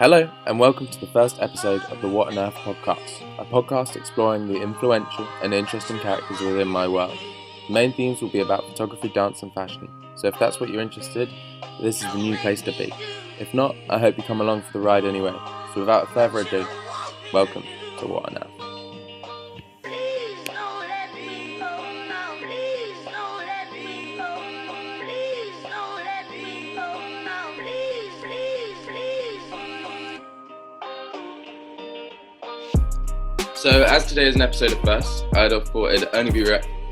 Hello, and welcome to the first episode of the Watton Earth podcast, a podcast exploring the influential and interesting characters within my world. The main themes will be about photography, dance, and fashion, so if that's what you're interested, this is the new place to be. If not, I hope you come along for the ride anyway. So without further ado, welcome to Watton Earth. So, as today is an episode of firsts, I'd have thought it'd only be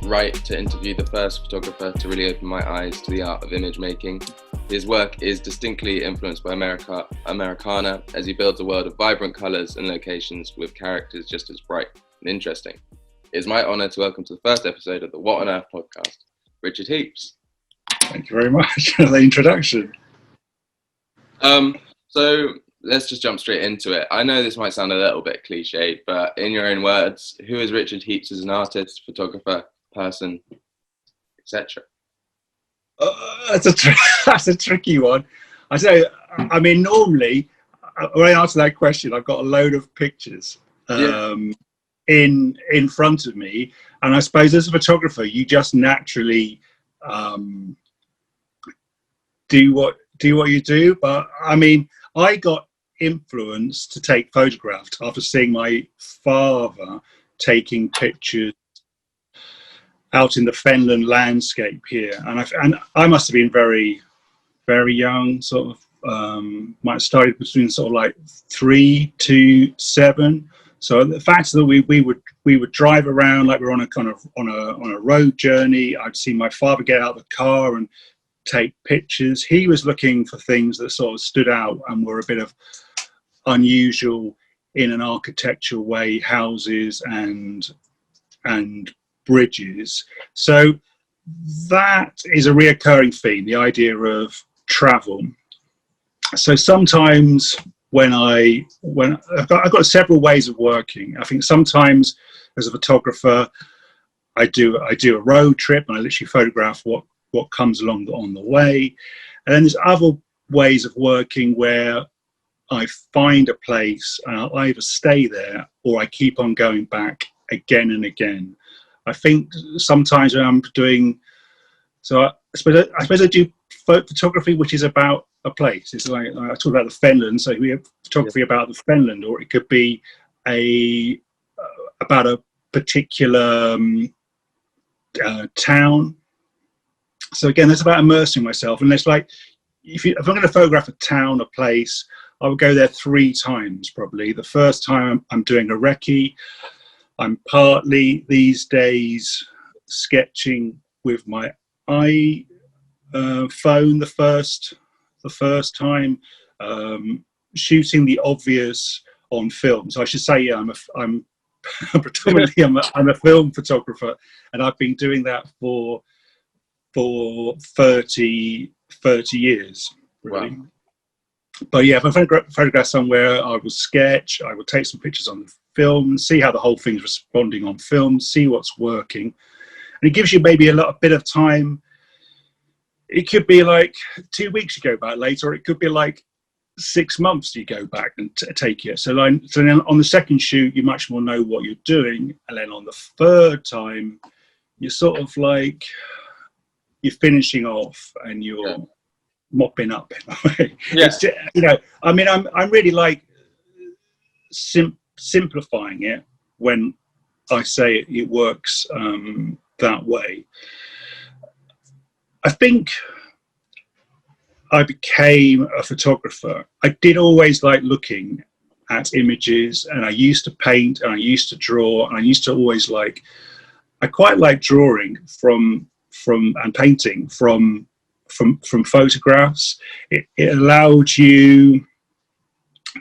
right to interview the first photographer to really open my eyes to the art of image making. His work is distinctly influenced by Americana, as he builds a world of vibrant colours and locations with characters just as bright and interesting. It is my honour to welcome to the first episode of the Watton Earth podcast, Richard Heeps. Thank you very much for the introduction. So let's just jump straight into it. I know this might sound a little bit cliche, but in your own words, who is Richard Heeps as an artist, photographer, person, etc.? That's a tricky one. Normally, when I answer that question, I've got a load of pictures in front of me, and I suppose as a photographer, you just naturally do what you do. But I mean, I got influence to take photographs after seeing my father taking pictures out in the fenland landscape here, and I must have been very, very young, sort of might have started between sort of like 3 to 7. So the fact that we would drive around like we're on a kind of on a road journey. I'd see my father get out of the car and take pictures. He was looking for things that sort of stood out and were a bit of unusual in an architectural way, houses and bridges. So that is a reoccurring theme, the idea of travel. So sometimes when I've got several ways of working. I think sometimes as a photographer, I do a road trip and I literally photograph what comes along on the way. And then there's other ways of working where I find a place and I'll either stay there or I keep on going back again and again. I think sometimes when I'm doing, so I suppose I do photography which is about a place. It's like I talk about the fenland, so we have photography about the fenland, or it could be about a particular town. So again, it's about immersing myself, and it's like if I'm going to photograph a town, a place, I would go there 3 times probably. The first time I'm doing a recce. I'm partly these days sketching with my iPhone the first time, shooting the obvious on film. So I should say, yeah, I'm predominantly I'm a film photographer, and I've been doing that for 30 years, really. Wow. But yeah, if I photograph somewhere, I will sketch, I will take some pictures on film, see how the whole thing's responding on film, see what's working. And it gives you maybe a bit of time. It could be like 2 weeks you go back later, or it could be like 6 months you go back and take it. So then on the second shoot, you much more know what you're doing. And then on the third time, you're sort of like, you're finishing off and you're mopping up in a way. Yeah. It's just, I'm really like simplifying it when I say it works that way. I think I became a photographer. I did always like looking at images, and I used to paint and I used to draw, and I used to always I quite like drawing from and painting from photographs. It allowed you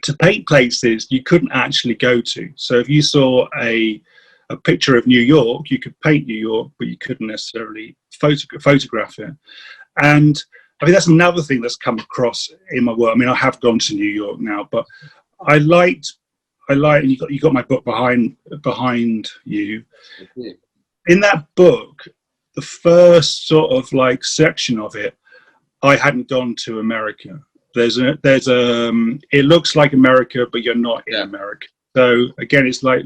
to paint places you couldn't actually go to. So if you saw a picture of New York, you could paint New York, but you couldn't necessarily photograph it. And I think that's another thing that's come across in my work. I mean, I have gone to New York now, but I like, and you got my book behind you. In that book, the first sort of like section of it, I hadn't gone to America. it looks like America, but you're not in Yeah. America. So again, it's like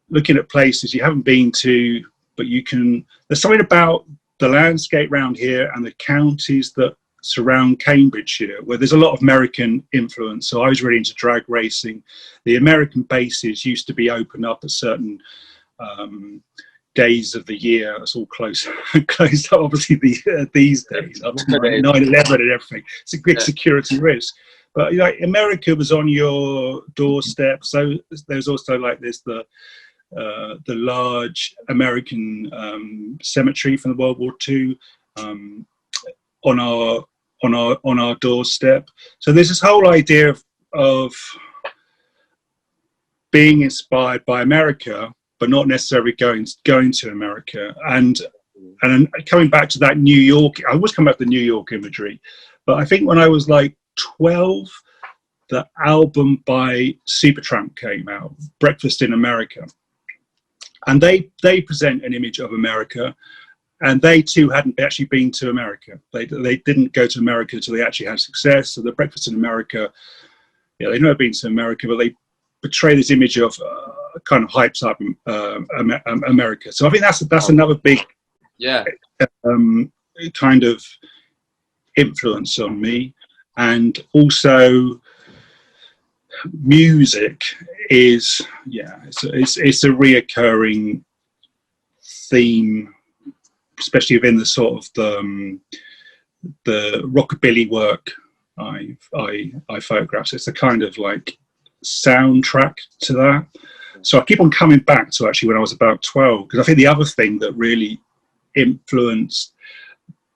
looking at places you haven't been to, but there's something about the landscape around here and the counties that surround Cambridgeshire where there's a lot of American influence. So I was really into drag racing. The American bases used to be open up at certain days of the year. It's all closed up obviously these days, up to 9/11 and everything. It's a big security risk. But like America was on your doorstep. So there's also like this the large American cemetery from the World War II on our doorstep. So there's this whole idea of being inspired by America, but not necessarily going to America. And coming back to that New York, I always come back to the New York imagery, but I think when I was like 12, the album by Supertramp came out, Breakfast in America. And they present an image of America, and they too hadn't actually been to America. They didn't go to America until they actually had success. So the Breakfast in America, they've never been to America, but they portray this image of kind of hypes up America. So I think that's another big kind of influence on me. And also music is it's a reoccurring theme, especially within the sort of the rockabilly work I photograph. So it's a kind of like soundtrack to that. So I keep on coming back to actually when I was about 12, because I think the other thing that really influenced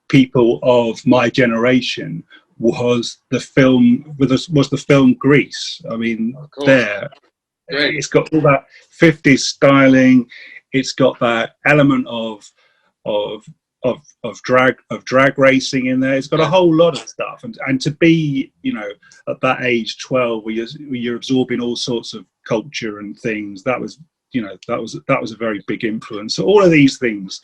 people of my generation was the film Grease. I mean, it's got all that 50s styling. It's got that element of drag racing in there. It's got a whole lot of stuff, and to be at that age 12 where you're absorbing all sorts of culture and things, that was a very big influence. So all of these things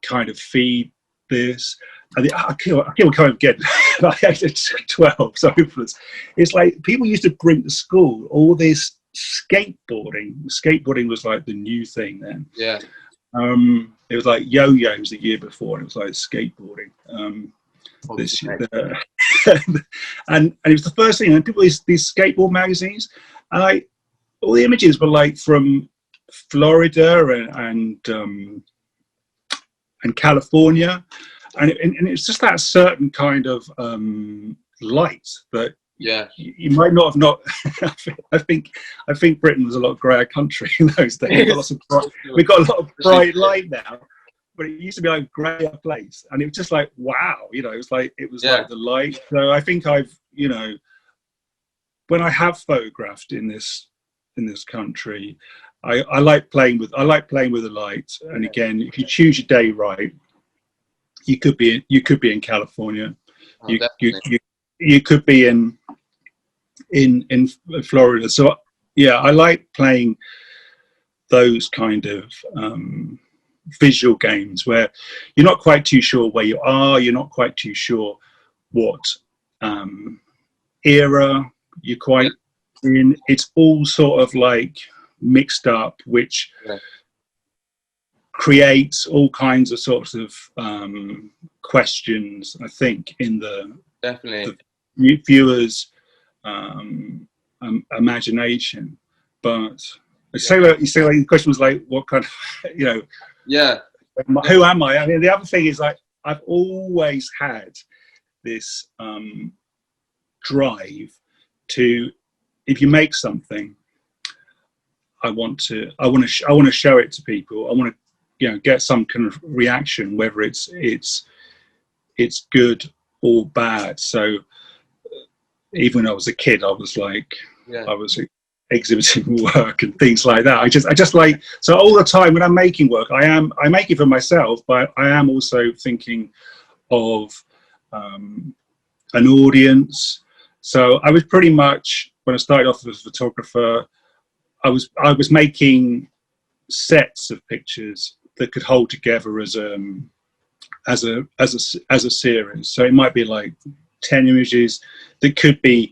kind of feed this. I keep on coming again. Like age 12, so it's like people used to bring to school all this skateboarding. Skateboarding was like the new thing then. Yeah. It was like yo-yos the year before, and it was like skateboarding. And it was the first thing. And people these skateboard magazines, and all the images were like from Florida and California, and it's just that certain kind of light that you might not have I think Britain was a lot grayer country in those days. We've got a lot of bright light now, but it used to be like a grayer place, and it was just like wow, it was like like the light. So I think when I have photographed in this country, I like playing with the light. And again, if you choose your day right, you could be in California. You could be in Florida. So yeah, I like playing those kind of visual games where you're not quite too sure where you are. You're not quite too sure what era you're quite in. It's all sort of like mixed up, which creates all kinds of sorts of questions, I think, in the viewers' imagination. But you say like the question was like, what kind of, who am I? I mean, the other thing is like I've always had this drive to, if you make something, I want to show it to people. I want to get some kind of reaction, whether it's good or bad. So even when I was a kid, I was exhibiting work and things like that. I just like, so all the time when I'm making work, I make it for myself, but I am also thinking of an audience. So I was pretty much, when I started off as a photographer, I was making sets of pictures that could hold together as a series. So it might be like 10 images that could be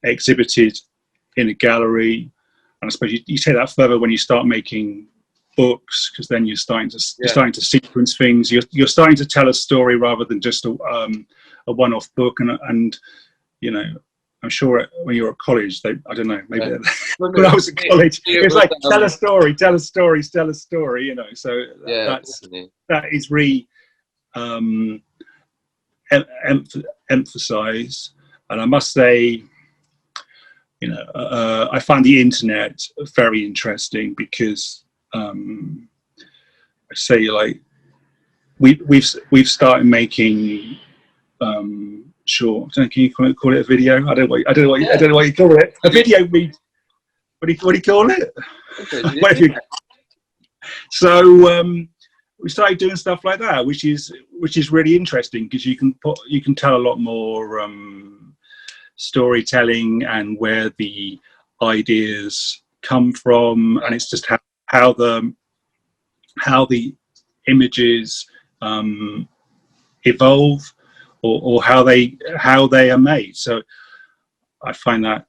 exhibited in a gallery. And I suppose you take that further when you start making books, because then you're starting to sequence things. You're starting to tell a story rather than just a one-off book. And you know, I'm sure when you're at college, I don't know, maybe when I was at college, it's like tell a story. You know, so that is emphasize. And I must say, you know, I find the internet very interesting because I say, like, we've started making short. Can you call it a video? I don't know what you call it. A video. What do you call it? Okay, so we started doing stuff like that, which is really interesting because you can tell a lot more storytelling and where the ideas come from, and it's just how the images evolve or how they are made. So I find that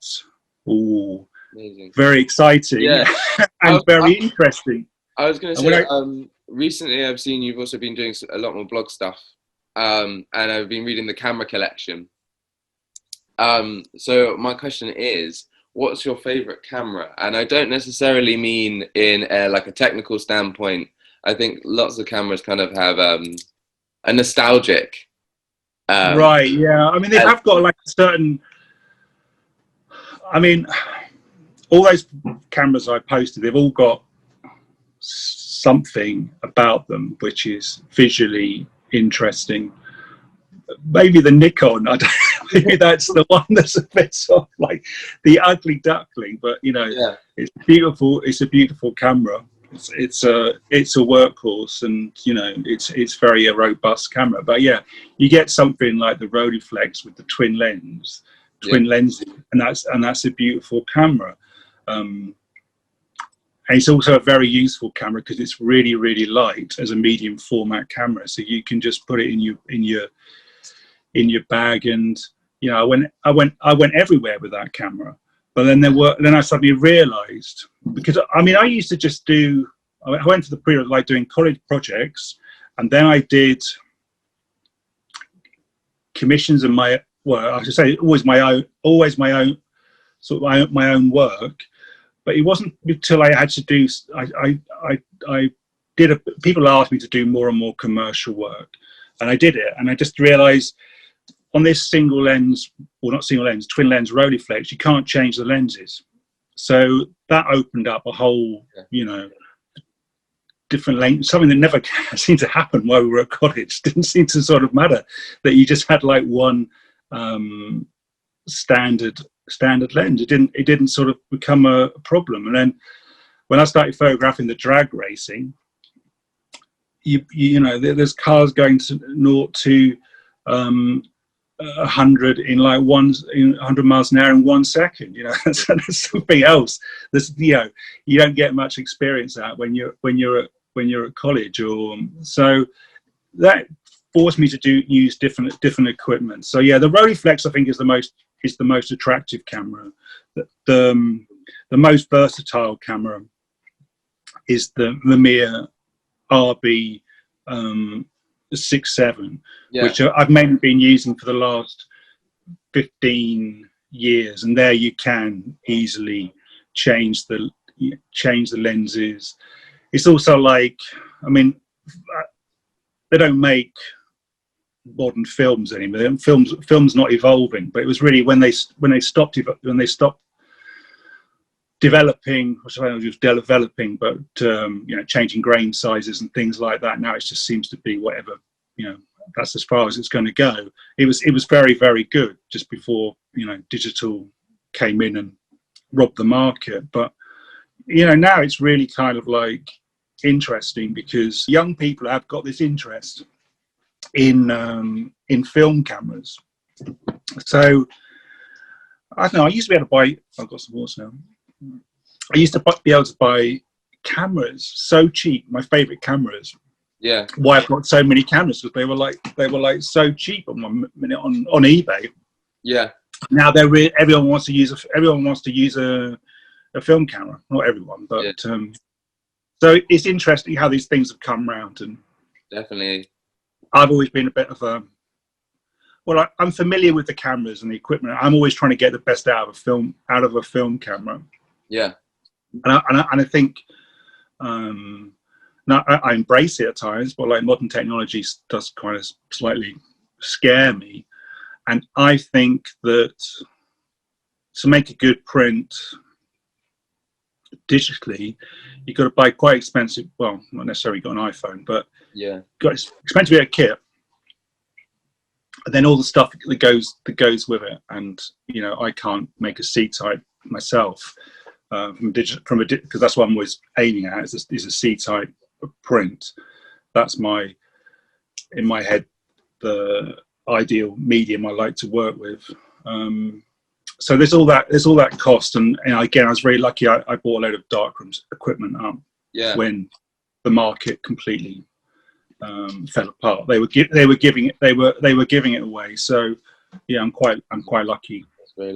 all amazing, very exciting, and very interesting. I was going to say, recently I've seen you've also been doing a lot more blog stuff, and I've been reading the camera collection. So my question is, what's your favorite camera? And I don't necessarily mean in like a technical standpoint. I think lots of cameras kind of have a nostalgic. Right, yeah. I mean, they have got like a certain. I mean, all those cameras I posted, they've all got something about them which is visually interesting. Maybe the Nikon, I don't know, maybe that's the one that's a bit sort of like the ugly duckling, but you know, it's beautiful. It's a beautiful camera. It's a workhorse, and you know, it's very a robust camera. But yeah, you get something like the Rolleiflex with the twin lenses, and that's a beautiful camera. And it's also a very useful camera because it's really, really light as a medium format camera. So you can just put it in your bag, and you know, I went everywhere with that camera. But then I suddenly realised, because I mean, I used to just I went to the period like doing college projects, and then I did commissions and I should say always my own sort of my own work. But it wasn't until I had to do, people asked me to do more and more commercial work, and I did it, and I just realised on this twin lens Rolleiflex, you can't change the lenses. So that opened up a whole, you know, different length, something that never seemed to happen while we were at college. Didn't seem to sort of matter that you just had like one standard lens. It didn't sort of become a problem. And then when I started photographing the drag racing, you know, there's cars going to 0 to 100 in like 100 miles an hour in 1 second. You know, that's something else. You know, you don't get much experience at when you're at college, or so that forced me to use different equipment. So yeah, the Rolleiflex I think is the most attractive camera. The most versatile camera is the Mamiya RB 6.7, which I've mainly been using for the last 15 years, and there you can easily change the lenses. It's also like, I mean, they don't make modern films anymore. Film's not evolving, but it was really when they stopped developing, which I was developing, but you know, changing grain sizes and things like that. Now it just seems to be whatever, you know, that's as far as it's going to go. It was very, very good just before, you know, digital came in and robbed the market. But you know, now it's really kind of like interesting because young people have got this interest in film cameras. So I don't know. I used to be able to buy. I've got some water now. I used to be able to buy cameras so cheap. My favourite cameras Yeah. why I've got so many cameras, because they were like so cheap on one minute on eBay. Yeah. Now everyone wants to use a film camera. Not everyone, but Yeah. so it's interesting how these things have come around. And Definitely. I've always been a bit of a I'm familiar with the cameras and the equipment. I'm always trying to get the best out of a film camera. Yeah. And I think now I embrace it at times, but like modern technology does kind of slightly scare me. And I think that to make a good print digitally, you've got to buy quite expensive. Well, not necessarily got an iPhone, but Yeah. got expensive kit. And then all the stuff that goes with it. And you know, I can't make a C-type myself because that's what I'm always aiming at. Is a C-type print. That's in my head the ideal medium I like to work with. So there's all that cost, and again, I was very lucky. I bought a load of darkroom equipment up when the market completely fell apart. They were giving it away. So yeah, I'm quite lucky,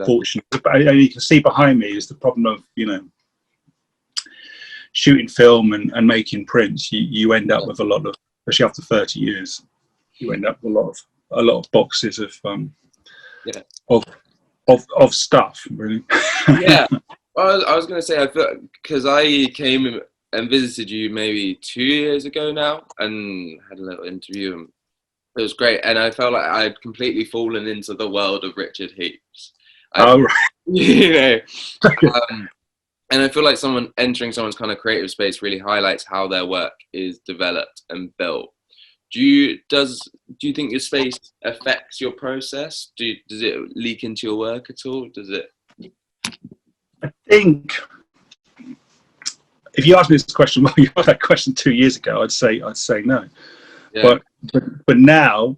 fortunate. But you can see behind me is the problem of, you know, shooting film and making prints. You end up with a lot of, especially after 30 years, you end up with a lot of boxes of stuff, really. Yeah. Well, I was going to say, I feel, because I came and visited you maybe 2 years ago now and had a little interview, and it was great. And I felt like I'd completely fallen into the world of Richard Heeps. Oh, right. You know, and I feel like entering someone's kind of creative space really highlights how their work is developed and built. Do you think your space affects your process? Does it leak into your work at all? Does it? I think if you asked me this question, well, you asked that question 2 years ago, I'd say no. Yeah. But now,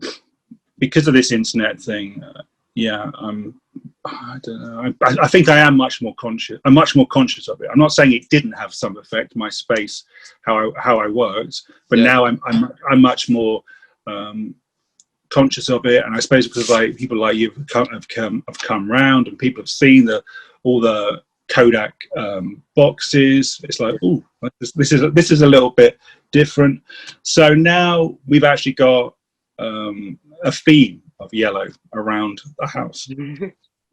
because of this internet thing, I don't know. I think I am much more conscious. I'm much more conscious of it. I'm not saying it didn't have some effect, my space, how I worked, but now I'm much more conscious of it. And I suppose because like people like you have come round, and people have seen all the Kodak boxes. It's like, oh, this is a little bit different. So now we've actually got a theme of yellow around the house.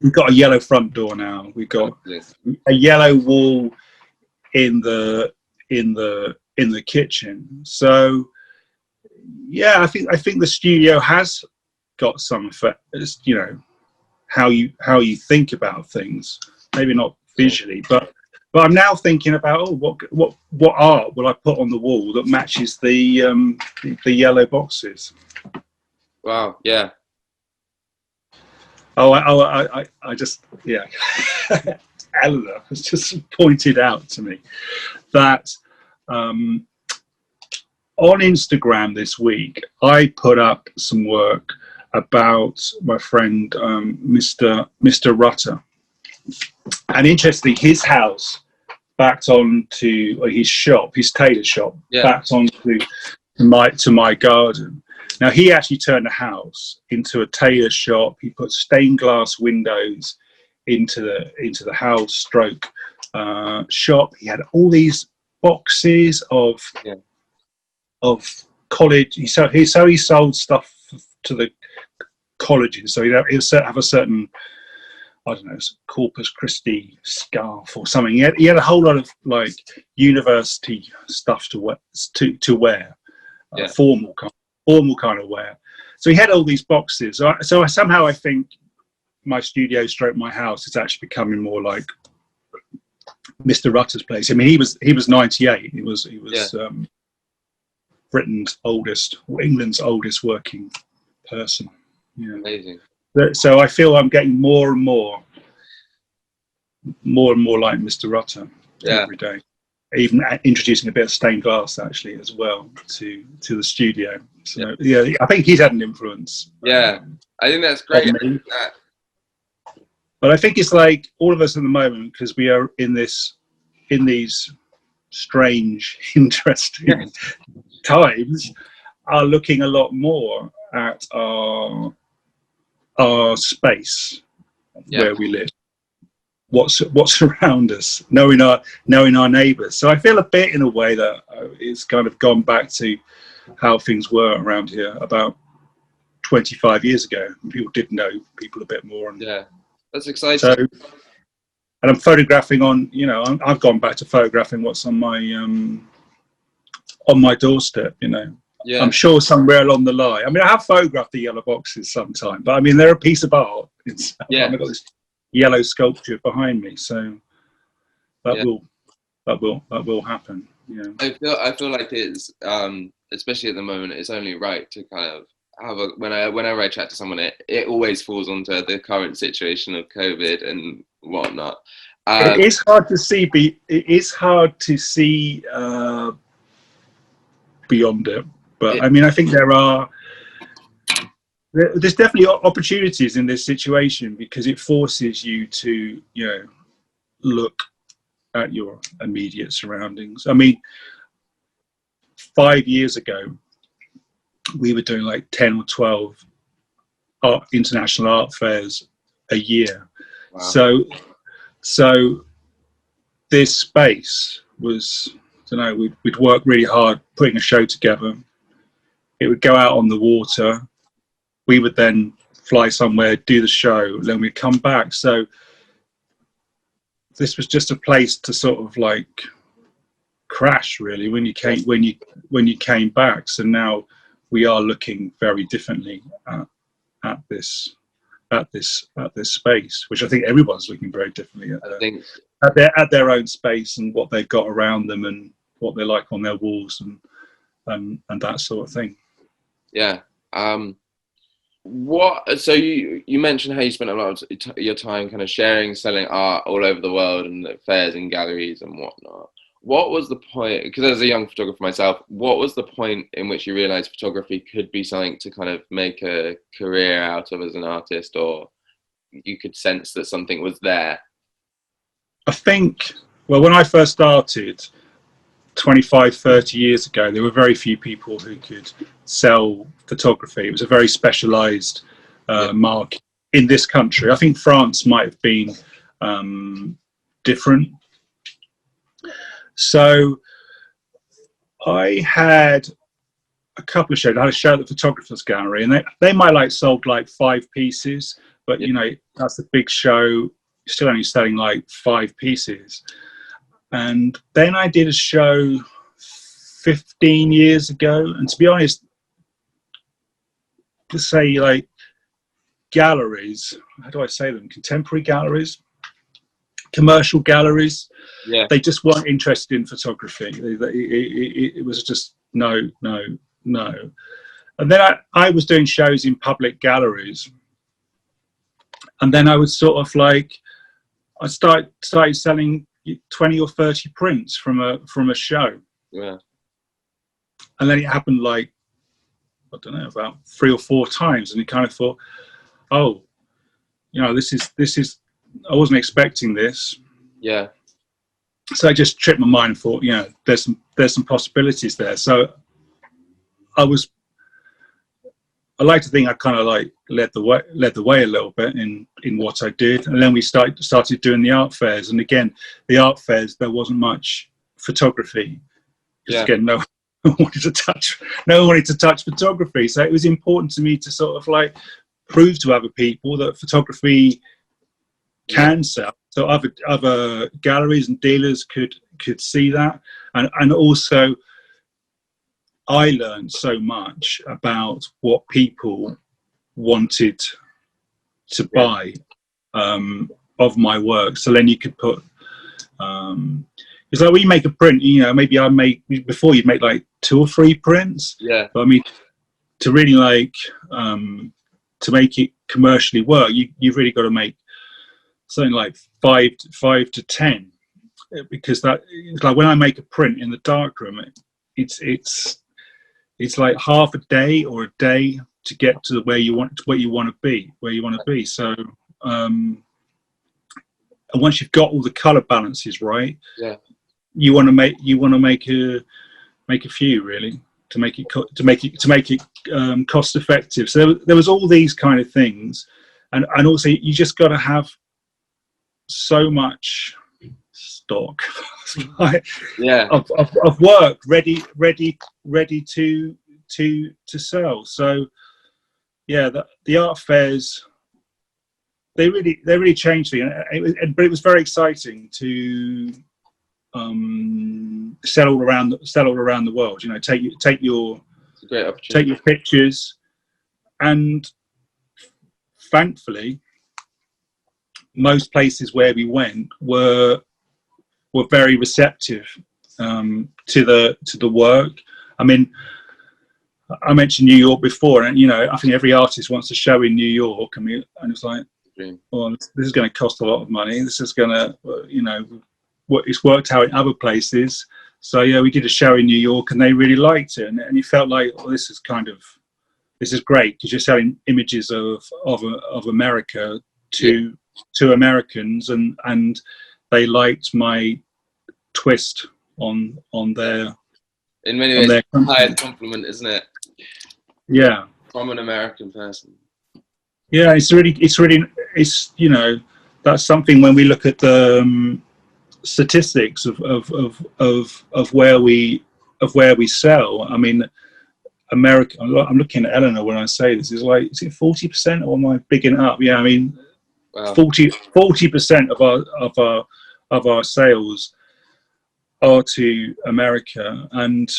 We've got a yellow front door now. We've got a yellow wall in the kitchen. So yeah, I think the studio has got some effect. It's, you know, how you think about things. Maybe not visually, but I'm now thinking about what art will I put on the wall that matches the yellow boxes. Wow. Yeah. I just, yeah. Eleanor has just pointed out to me that on Instagram this week, I put up some work about my friend, Mr. Rutter. And interestingly, his house backed onto his shop, his tailor shop, backed onto my garden. Now, he actually turned the house into a tailor shop. He put stained glass windows into the house stroke shop. He had all these boxes of college. He sold stuff to the colleges. So he'll have a certain, I don't know, Corpus Christi scarf or something. He had a whole lot of like university stuff to wear, formal kind of wear. So he had all these boxes. So somehow I think my studio stroke my house is actually becoming more like Mr. Rutter's place. I mean, he was 98. He was England's oldest working person. Yeah. Amazing. So I feel I'm getting more and more like Mr. Rutter every day. Even introducing a bit of stained glass actually as well to the studio. So I think he's had an influence. Yeah, I think that's great. But I think it's like all of us at the moment, because we are in these strange, interesting times are looking a lot more at our space where we live, what's around us, knowing our neighbours. So I feel a bit in a way that it's kind of gone back to how things were around here about 25 years ago. People did know people a bit more. And yeah, that's exciting. So, and I'm photographing on, I've gone back to photographing what's on my doorstep, Yeah. I'm sure somewhere along the line. I mean, I have photographed the yellow boxes sometime, but I mean, they're a piece of art. I've got this yellow sculpture behind me, so that will happen. Yeah. I feel like it's especially at the moment, it's only right to kind of have whenever I chat to someone, it always falls onto the current situation of COVID and whatnot. It is hard to see. It is hard to see beyond it. But I mean, I think there's definitely opportunities in this situation, because it forces you to, look at your immediate surroundings. I mean, 5 years ago, we were doing like 10 or 12 international art fairs a year. Wow. So this space was, we'd work really hard putting a show together. It would go out on the water. We would then fly somewhere, do the show, then we'd come back. So this was just a place to sort of like crash, really, when you came back. So now we are looking very differently at this space, which I think everyone's looking very differently at their own space and what they've got around them and what they like on their walls and that sort of thing. Yeah. So you mentioned how you spent a lot of your time kind of selling art all over the world and at fairs and galleries and whatnot. What was the point, because as a young photographer myself, what was the point in which you realized photography could be something to kind of make a career out of as an artist, or you could sense that something was there? I think, well, when I first started 25, 30 years ago, there were very few people who could sell photography. It was a very specialized market in this country. I think France might have been different. So I had a couple of shows. I had a show at the Photographers Gallery, and they might like sold like 5 pieces, but that's a big show. You're still only selling like 5 pieces. And then I did a show 15 years ago, and to be honest, to say like galleries, how do I say them? Contemporary galleries, commercial galleries. Yeah. They just weren't interested in photography. It was just no. And then I was doing shows in public galleries, and then I was sort of like, I started selling 20 or 30 prints from a show. Yeah. And then it happened like, I don't know, about 3 or 4 times, and you kind of thought, oh, this is I wasn't expecting this. Yeah. So I just tripped my mind and thought, there's some possibilities there. So I like to think I kind of like led the way a little bit in what I did, and then we started doing the art fairs. And again, the art fairs, there wasn't much photography. Yeah. Again, no one wanted to touch photography. So it was important to me to sort of like prove to other people that photography can sell. So other galleries and dealers could see that, and also I learned so much about what people wanted to buy of my work. So then you could put, it's like when you make a print, before you'd make like 2 or 3 prints. Yeah. But I mean, to really like, to make it commercially work, you've really got to make something like 5 to 10, because that, it's like when I make a print in the darkroom, it's like half a day or a day to get to where you want to be. So, and once you've got all the color balances right, yeah, you want to make a few really. to make it cost effective. So there was all these kind of things, and also you just got to have so much stock of work ready to sell. So yeah, the art fairs, they really changed things, but it was very exciting to sell all around the world. You know, take your pictures, and thankfully, most places where we went were very receptive to the work. I mean, I mentioned New York before, and you know, I think every artist wants to show in New York. I mean, and it's like, well, this is going to cost a lot of money. This is going to, you know, it's worked out in other places. So yeah, we did a show in New York, and they really liked it, and you felt like, well, this is great because you're selling images of America to Americans, and they liked my twist on their. In many ways, it's a high compliment, isn't it? Yeah. From an American person. Yeah, it's you know, that's something when we look at the statistics of where we sell. I mean, America. I'm looking at Eleanor when I say this. Is it 40%, or am I bigging it up? Yeah, I mean, wow. 40% of our sales are to America. And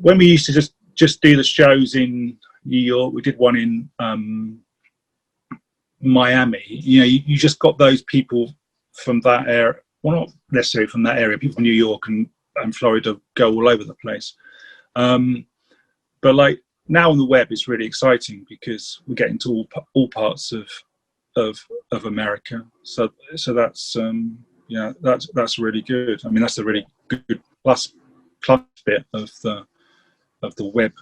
when we used to just do the shows in New York, we did one in Miami. You know, you just got those people from that area. Well, not necessarily from that area. People from New York and Florida go all over the place. But like now on the web, it's really exciting because we get into all parts of America. So that's yeah, that's really good. I mean, that's a really good plus bit of the web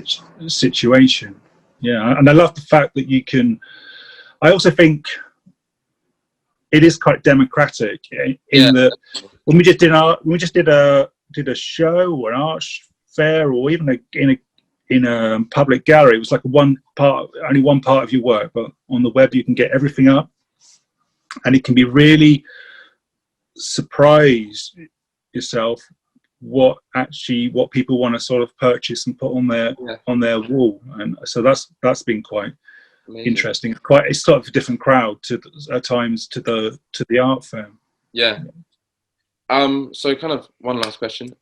situation. Yeah, and I love the fact that you can. I also think it is quite democratic in that when we just did a show or an art fair, or even in a public gallery, it was like only one part of your work. But on the web, you can get everything up, and it can be really surprise yourself what people want to sort of purchase and put on their wall. And so that's been quite interesting. It's sort of a different crowd at times to the art fair. Yeah. So kind of one last question.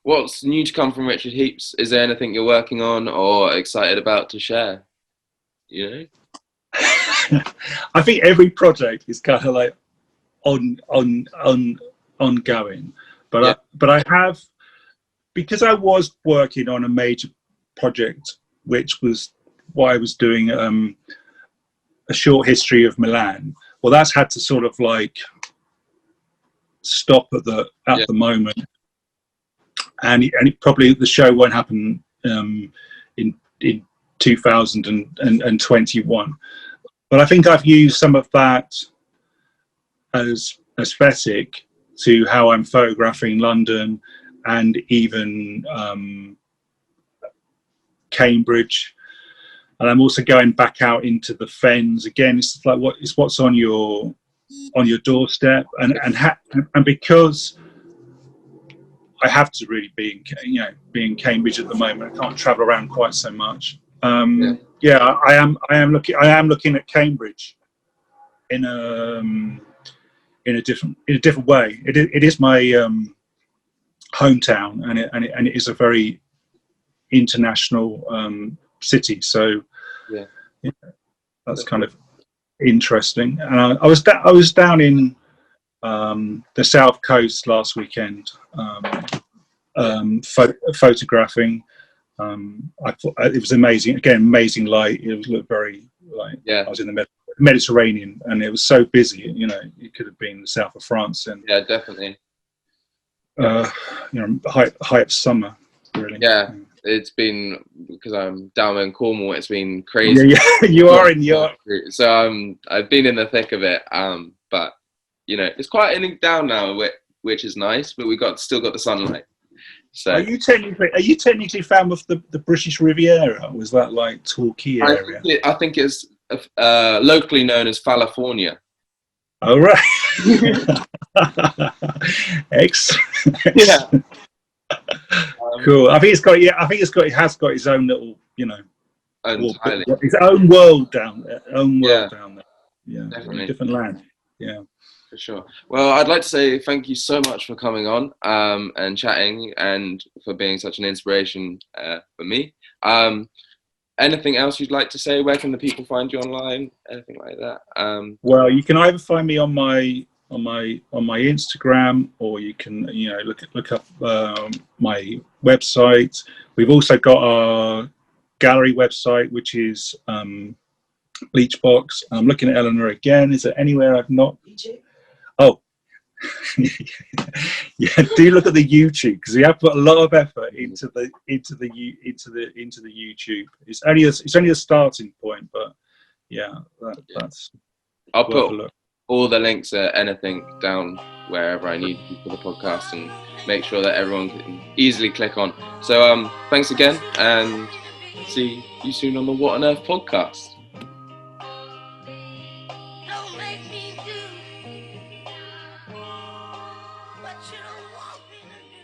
What's new to come from Richard Heeps? Is there anything you're working on or excited about to share? You know? I think every project is kind of like ongoing, but I have, because I was working on a major project, which was why I was doing a short history of Milan. Well, that's had to sort of like stop at the moment, and it probably, the show won't happen in 2021. But I think I've used some of that as aesthetic to how I'm photographing London and even Cambridge. And I'm also going back out into the fens again. It's like what's on your doorstep, and because I have to really be in Cambridge at the moment, I can't travel around quite so much. I am looking at Cambridge in a different way. It is my hometown, and it is a very international city. So that's kind of interesting. And I was down in the South Coast last weekend, photographing. I thought it was amazing. Again, amazing light. It looked very I was in the Mediterranean, and it was so busy. You know, it could have been the south of France, and definitely. Height of summer, really. Yeah, it's been, because I'm down in Cornwall. It's been crazy. Yeah, you are in York. So I've been in the thick of it. But you know, it's quieting down now, which is nice. But we still got the sunlight. So are you technically from of the British Riviera? Was that like Torquay area? I think it's locally known as California. Oh right. Excellent. Yeah. Cool. I think it has got its own little, Entirely. its own world down there. Yeah, Yeah, definitely. different land. Yeah. For sure. Well, I'd like to say thank you so much for coming on and chatting, and for being such an inspiration for me. Anything else you'd like to say? Where can the people find you online? Anything like that? Well, you can either find me on my Instagram, or you can look up my website. We've also got our gallery website, which is Bleachbox. I'm looking at Eleanor again. Is there anywhere I've not? Oh, yeah. Do look at the YouTube, because we have put a lot of effort into the YouTube. It's only a starting point, but yeah, that's. I'll put all the links at anything down wherever I need for the podcast, and make sure that everyone can easily click on. So thanks again, and see you soon on the Watton Earth podcast. What you don't want me to do.